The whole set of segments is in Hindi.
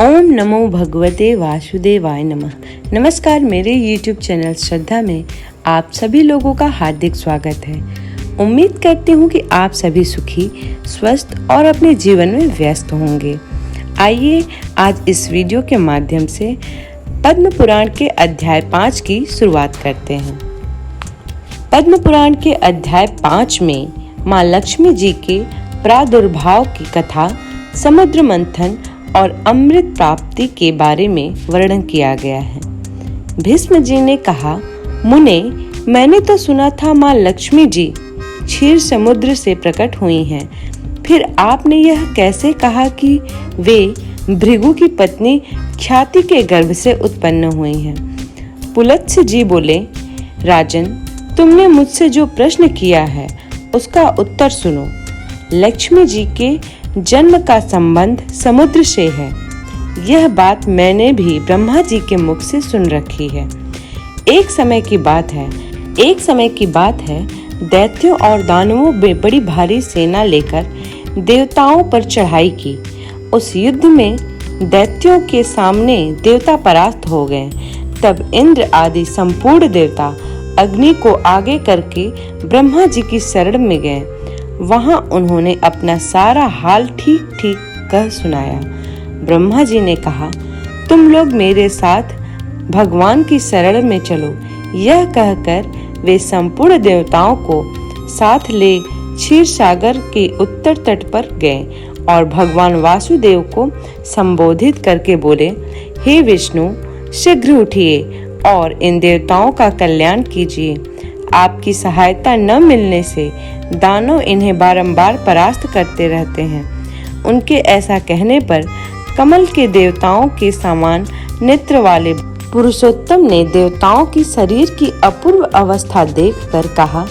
ओम नमो भगवते वासुदेवाय नमः। नमस्कार, मेरे YouTube चैनल श्रद्धा में आप सभी लोगों का हार्दिक स्वागत है। उम्मीद करती हूँ कि आप सभी सुखी, स्वस्थ और अपने जीवन में व्यस्त होंगे। आइए आज इस वीडियो के माध्यम से पद्म पुराण के अध्याय 5 की शुरुआत करते हैं। पद्म पुराण के अध्याय 5 में माँ लक्ष्मी जी के प्रादुर्भाव की कथा, समुद्र मंथन और अमृत प्राप्ति के बारे में वर्णन किया गया है। भीष्म जी ने कहा, मुने, मैंने तो सुना था माँ लक्ष्मी जी क्षीर समुद्र से प्रकट हुई हैं, फिर आपने यह कैसे कहा कि वे भृगु की पत्नी ख्याति के गर्भ से उत्पन्न हुई हैं? पुलत्स्य जी बोले, राजन, तुमने मुझसे जो प्रश्न किया है उसका उत्तर सुनो। लक्ष्मी जी के जन्म का संबंध समुद्र से है। यह बात मैंने भी ब्रह्मा जी के मुख से सुन रखी है। एक समय की बात है, दैत्यों और दानवों ने बड़ी भारी सेना लेकर देवताओं पर चढ़ाई की। उस युद्ध में दैत्यों के सामने देवता परास्त हो गए। तब इंद्र आदि संपूर्ण देवता अग्नि को आगे करके ब्रह्मा जी की शरण में गए। वहां उन्होंने अपना सारा हाल ठीक ठीक कह सुनाया। ब्रह्मा जी ने कहा, तुम लोग मेरे साथ भगवान की शरण में चलो। यह कहकर वे संपूर्ण देवताओं को साथ ले क्षीर सागर के उत्तर तट पर गए और भगवान वासुदेव को संबोधित करके बोले, हे विष्णु, शीघ्र उठिए और इन देवताओं का कल्याण कीजिए। आपकी सहायता न मिलने से दानव इन्हें बारंबार परास्त करते रहते हैं। उनके ऐसा कहने पर कमल के देवताओं के समान नेत्र वाले पुरुषोत्तम ने देवताओं की शरीर की अपूर्व अवस्था देखकर कहा,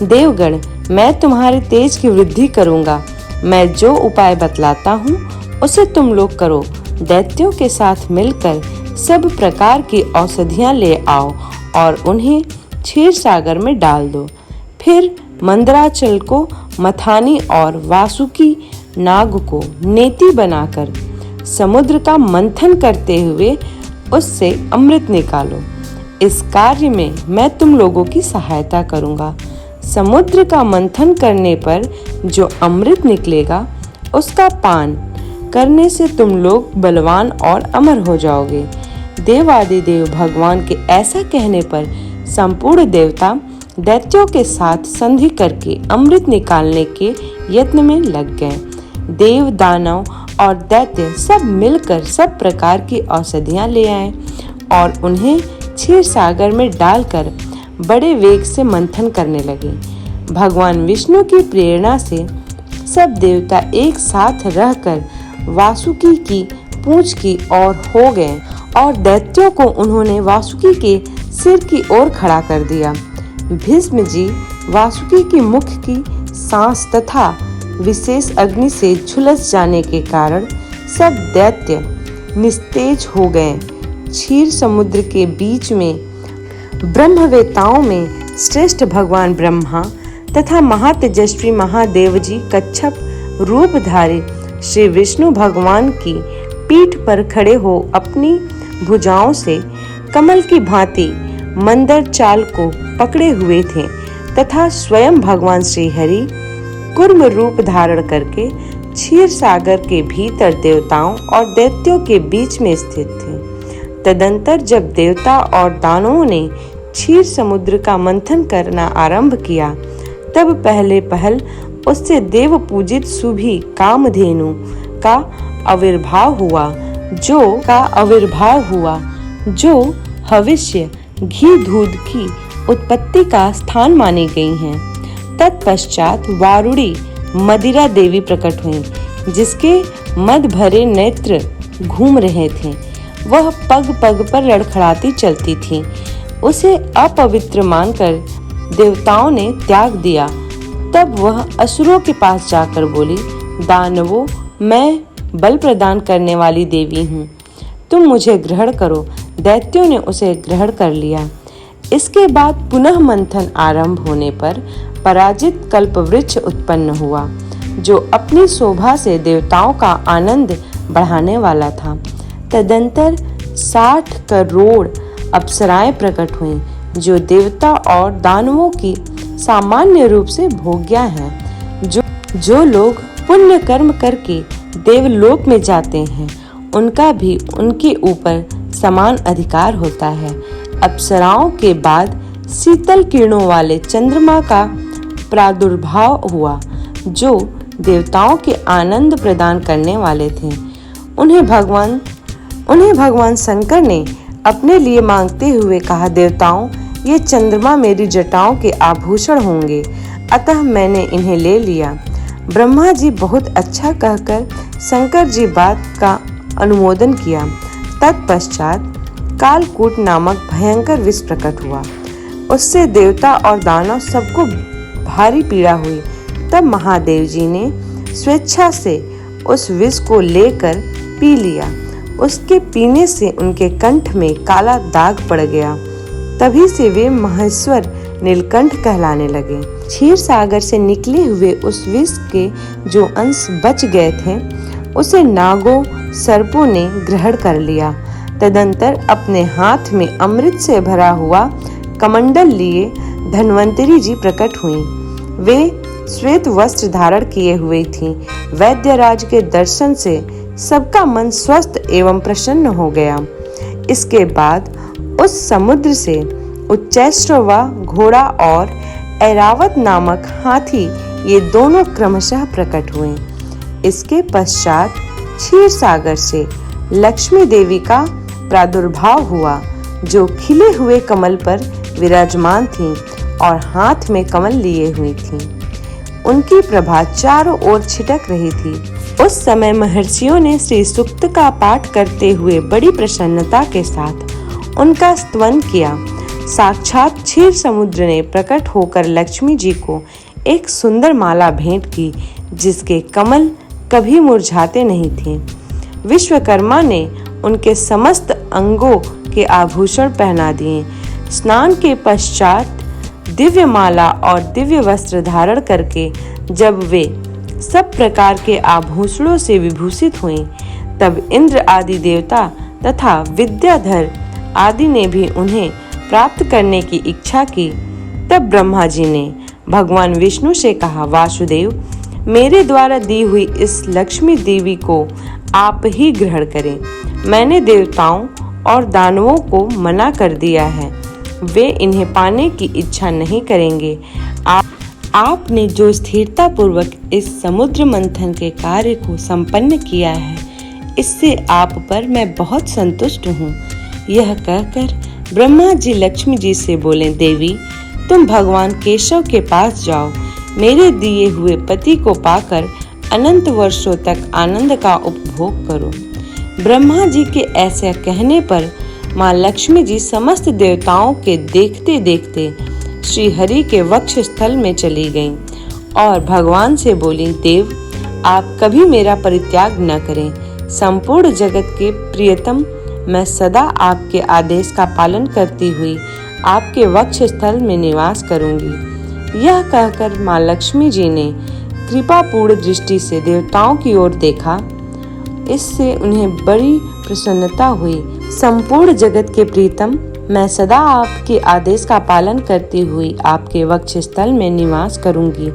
देवगण, मैं तुम्हारे तेज की वृद्धि करूंगा। मैं जो उपाय बतलाता हूँ उसे तुम लोग करो। दैत्यों के साथ मिलकर सब प्रकार की औषधियाँ ले आओ और उन्हें क्षीर सागर में डाल दो। फिर मंदराचल को मथानी और वासुकी नाग को नेति बनाकर समुद्र का मंथन करते हुए उससे अमृत निकालो। इस कार्य में मैं तुम लोगों की सहायता करूंगा। समुद्र का मंथन करने पर जो अमृत निकलेगा उसका पान करने से तुम लोग बलवान और अमर हो जाओगे। देवादिदेव भगवान के ऐसा कहने पर संपूर्ण देवता दैत्यों के साथ संधि करके अमृत निकालने के यत्न में लग गए। देव, दानव और दैत्य सब मिलकर सब प्रकार की औषधियां ले आए और उन्हें क्षीर सागर में डालकर बड़े वेग से मंथन करने लगे। भगवान विष्णु की प्रेरणा से सब देवता एक साथ रहकर वासुकी की पूंछ की ओर हो गए और दैत्यों को उन्होंने वासुकी के सिर की ओर खड़ा कर दिया। भीष्म जी वासुकी की मुख की सांस तथा विशेष अग्नि से झुलस जाने के कारण सब दैत्य निस्तेज हो गए। क्षीर समुद्र के बीच में ब्रह्मवेताओं में श्रेष्ठ भगवान ब्रह्मा तथा महातेजस्वी महादेव जी कच्छप रूपधारी श्री विष्णु भगवान की पीठ पर खड़े हो अपनी भुजाओं से कमल की भांति मंदर चाल को पकड़े हुए थे तथा स्वयं भगवान श्री हरि कूर्म रूप धारण करके क्षीर सागर के भीतर देवताओं और दैत्यों के बीच में स्थित थे। तदंतर जब देवता और दानवों ने क्षीर समुद्र का मंथन करना आरंभ किया, तब पहले पहल उससे देव पूजित सुभी कामधेनु का आविर्भाव हुआ, जो भविष्य घी दूध की उत्पत्ति का स्थान मानी गई हैं। तत्पश्चात वारुणी मदिरा देवी प्रकट हुई, जिसके मद भरे नेत्र घूम रहे थे। वह पग पग पर लड़खड़ाती चलती थी। उसे अपवित्र मानकर देवताओं ने त्याग दिया। तब वह असुरों के पास जाकर बोली, दानवों, मैं बल प्रदान करने वाली देवी हूँ, तुम मुझे ग्रहण करो। दैत्यों ने उसे ग्रहण कर लिया। इसके बाद पुनः मंथन आरंभ होने पर पराजित कल्पवृक्ष उत्पन्न हुआ, जो अपनी शोभा से देवताओं का आनंद बढ़ाने वाला था। तदंतर 60 करोड़ अप्सराएं प्रकट हुईं, जो देवता और दानवों की सामान्य रूप से भोग्या हैं। जो लोग पुण्य कर्म करके देवलोक में जाते हैं, उनका भी उनके ऊपर समान अधिकार होता है। अप्सराओं के बाद शीतल किरणों वाले चंद्रमा का प्रादुर्भाव हुआ, जो देवताओं के आनंद प्रदान करने वाले थे। उन्हें भगवान शंकर ने अपने लिए मांगते हुए कहा, देवताओं, ये चंद्रमा मेरी जटाओं के आभूषण होंगे, अतः मैंने इन्हें ले लिया। ब्रह्मा जी बहुत अच्छा कहकर शंकर जी बात का अनुमोदन किया। तत्पश्चात कालकूट नामक भयंकर विष प्रकट हुआ। उससे देवता और दानव सबको भारी पीड़ा हुई। तब महादेव जी ने स्वेच्छा से उस विष को लेकर पी लिया। उसके पीने से उनके कंठ में काला दाग पड़ गया। तभी से वे महेश्वर नीलकंठ कहलाने लगे। क्षीर सागर से निकले हुए उस विष के जो अंश बच गए थे, उसे नागों सर्पों ने ग्रहण कर लिया। तदंतर अपने हाथ में अमृत से भरा हुआ कमंडल लिए धन्वंतरी जी प्रकट हुई। वे श्वेत वस्त्र धारण किए हुई थीं। वैद्यराज के दर्शन से सबका मन स्वस्थ एवं प्रसन्न हो गया। इसके बाद उस समुद्र से उच्चैश्रवा घोड़ा और ऐरावत नामक हाथी, ये दोनों क्रमशः प्रकट हुए। इसके पश्चात क्षीर सागर से लक्ष्मी देवी का प्रादुर्भाव हुआ, जो खिले हुए कमल पर विराजमान थीं और हाथ में कमल लिए हुई थीं। उनकी प्रभा चारों ओर छिटक रही थी। उस समय महर्षियों ने श्री सूक्त का पाठ करते हुए बड़ी प्रसन्नता के साथ उनका स्तवन किया। साक्षात क्षीर समुद्र ने प्रकट होकर लक्ष्मी जी को एक सुंदर माला भेंट की, जिसके कमल कभी मुरझाते नहीं थे। विश्वकर्मा ने उनके समस्त अंगों के आभूषण पहना दिए। स्नान के पश्चात दिव्य माला और दिव्य वस्त्र धारण करके जब वे सब प्रकार के आभूषणों से विभूषित हुई, तब इंद्र आदि देवता तथा विद्याधर आदि ने भी उन्हें प्राप्त करने की इच्छा की। तब ब्रह्मा जी ने भगवान विष्णु से कहा, वासुदेव, मेरे द्वारा दी हुई इस लक्ष्मी देवी को आप ही ग्रहण करें। मैंने देवताओं और दानवों को मना कर दिया है, वे इन्हें पाने की इच्छा नहीं करेंगे। आपने जो स्थिरता पूर्वक इस समुद्र मंथन के कार्य को संपन्न किया है, इससे आप पर मैं बहुत संतुष्ट हूँ। यह कहकर ब्रह्मा जी लक्ष्मी जी से बोले, देवी, तुम भगवान केशव के पास जाओ। मेरे दिए हुए पति को पाकर अनंत वर्षों तक आनंद का उपभोग करो। ब्रह्मा जी के ऐसे कहने पर माँ लक्ष्मी जी समस्त देवताओं के देखते देखते श्री हरि के वक्ष स्थल में चली गईं और भगवान से बोली, देव, आप कभी मेरा परित्याग न करें। संपूर्ण जगत के प्रियतम, मैं सदा आपके आदेश का पालन करती हुई आपके वक्ष स्थल में निवास करूंगी। यह कहकर माँ लक्ष्मी जी ने कृपापूर्ण दृष्टि से देवताओं की ओर देखा। इससे उन्हें बड़ी प्रसन्नता हुई। संपूर्ण जगत के प्रीतम, मैं सदा आपके आदेश का पालन करती हुई आपके वक्ष स्थल में निवास करूंगी।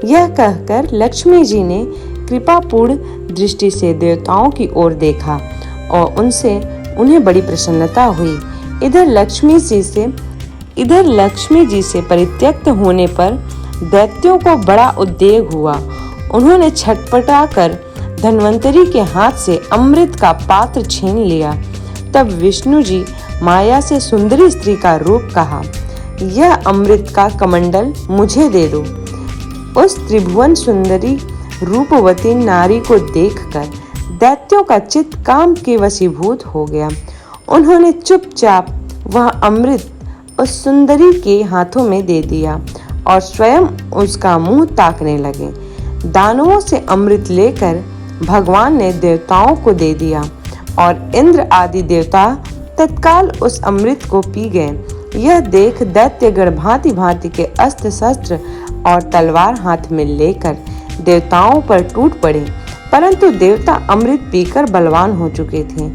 यह कहकर लक्ष्मी जी ने कृपापूर्ण दृष्टि से देवताओं की ओर देखा और उन्हें बड़ी प्रसन्नता हुई। इधर लक्ष्मी जी से परित्यक्त होने पर दैत्यों को बड़ा उद्वेग हुआ। उन्होंने छटपटाकर धन्वंतरी के हाथ से अमृत का पात्र छीन लिया। तब विष्णु जी माया से सुंदरी स्त्री का रूप कहा, यह अमृत का कमंडल मुझे दे दो। उस त्रिभुवन सुंदरी रूपवती नारी को देखकर दैत्यों का चित्त काम के वशीभूत हो गया। उन्होंने चुपचाप वह अमृत उस सुंदरी के हाथों में दे दिया और स्वयं उसका मुंह ताकने लगे। दानवों से अमृत लेकर भगवान ने देवताओं को दे दिया और इंद्र आदि देवता तत्काल उस अमृत को पी गए। यह देख दैत्यगण भांति भांति के अस्त्र शस्त्र और तलवार हाथ में लेकर देवताओं पर टूट पड़े, परंतु देवता अमृत पीकर बलवान हो चुके थे।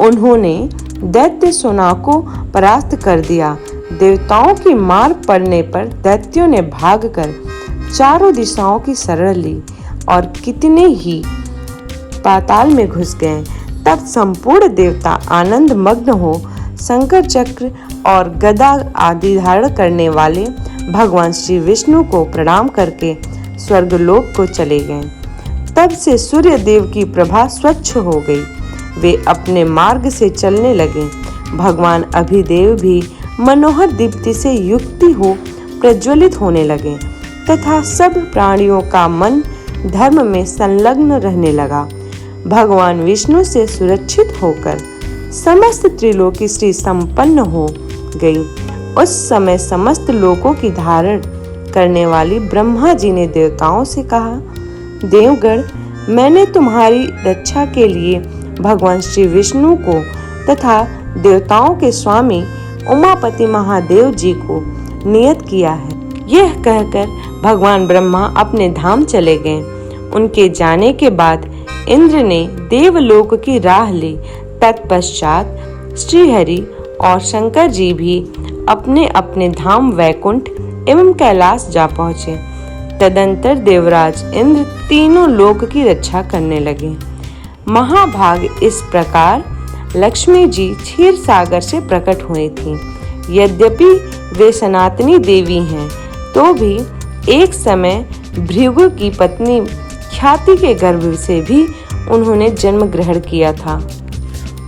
उन्होंने दैत्य सोना को परास्त कर दिया। देवताओं की मार पड़ने पर दैत्यों ने भागकर चारों दिशाओं की शरण ली और कितने ही पाताल में घुस गए। तब संपूर्ण देवता आनंद मग्न हो शंकर चक्र और गदा आदि धारण करने वाले भगवान श्री विष्णु को प्रणाम करके स्वर्गलोक को चले गए। तब से सूर्य देव की प्रभा स्वच्छ हो गई। वे अपने मार्ग से चलने लगे। भगवान अभिदेव भी मनोहर दीप्ति से युक्त हो प्रज्वलित होने लगे तथा सब प्राणियों का मन धर्म में संलग्न रहने लगा। भगवान विष्णु से सुरक्षित होकर समस्त त्रिलोकी श्री संपन्न हो गई। उस समय समस्त लोकों की धारण करने वाली ब्रह्मा जी ने देवताओं से कहा, देवगण, मैंने तुम्हारी रक्षा के लिए भगवान श्री विष्णु को तथा देवताओं के स्वामी उमापति महादेव जी को नियत किया है। यह कहकर भगवान ब्रह्मा अपने धाम चले गए। उनके जाने के बाद इंद्र ने देवलोक की राह ली। तत्पश्चात श्रीहरि और शंकर जी भी अपने अपने धाम वैकुंठ एवं कैलाश जा पहुँचे। तदंतर देवराज इंद्र तीनों लोक की रक्षा करने लगे। महाभाग इस प्रकार लक्ष्मी जी क्षीर सागर से प्रकट हुई थीं। यद्यपि वे सनातनी देवी हैं, तो भी एक समय भृगु की पत्नी ख्याति के गर्भ से भी उन्होंने जन्म ग्रहण किया था।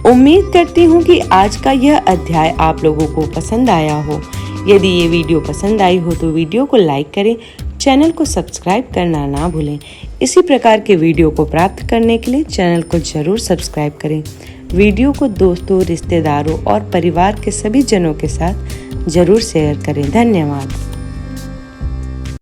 उम्मीद करती हूँ कि आज का यह अध्याय आप लोगों को पसंद आया हो। यदि ये वीडियो पसंद आई हो तो वीडियो को लाइक करें, चैनल को सब्सक्राइब करना ना भूलें। इसी प्रकार के वीडियो को प्राप्त करने के लिए चैनल को जरूर सब्सक्राइब करें। वीडियो को दोस्तों, रिश्तेदारों और परिवार के सभी जनों के साथ जरूर शेयर करें। धन्यवाद।